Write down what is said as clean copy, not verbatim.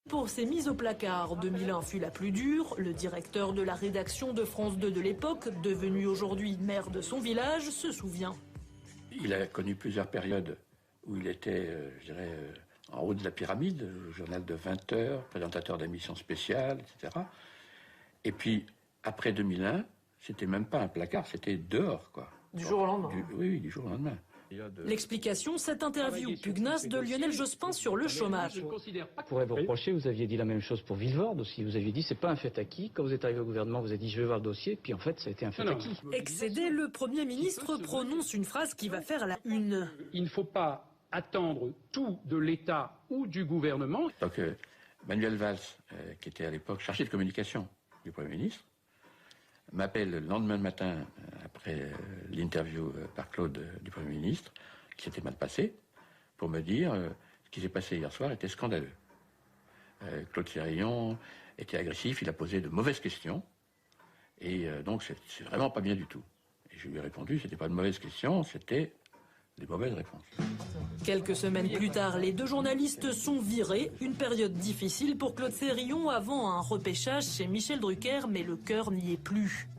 Pour ses mises au placard, 2001 fut la plus dure. Le directeur de la rédaction de France 2 de l'époque, devenu aujourd'hui maire de son village, se souvient. Il a connu plusieurs périodes où il était, en haut de la pyramide, journal de 20 heures, présentateur d'émissions spéciales, etc. Et puis, après 2001, c'était même pas un placard, c'était dehors, quoi. Du jour au lendemain. Oui, du jour au lendemain. L'explication, cette interview pugnace de Lionel Jospin sur le chômage. On pourrait vous reprocher, vous aviez dit la même chose pour Villevorde aussi. Vous aviez dit c'est pas un fait acquis. Quand vous êtes arrivé au gouvernement, vous avez dit je vais voir le dossier, puis en fait ça a été un fait acquis. Excédé, le Premier ministre prononce une phrase qui va faire la une. Il ne faut pas attendre tout de l'État ou du gouvernement. Donc Manuel Valls, qui était à l'époque chargé de communication du Premier ministre, m'appelle le lendemain matin, après l'interview par Claude du Premier ministre, qui s'était mal passé, pour me dire ce qui s'est passé hier soir était scandaleux. Claude Sérillon était agressif, il a posé de mauvaises questions, et donc c'est vraiment pas bien du tout. Et je lui ai répondu, c'était pas de mauvaises questions, c'était des mauvaises réponses. Quelques semaines plus tard, les deux journalistes sont virés. Une période difficile pour Claude Sérillon avant un repêchage chez Michel Drucker, mais le cœur n'y est plus.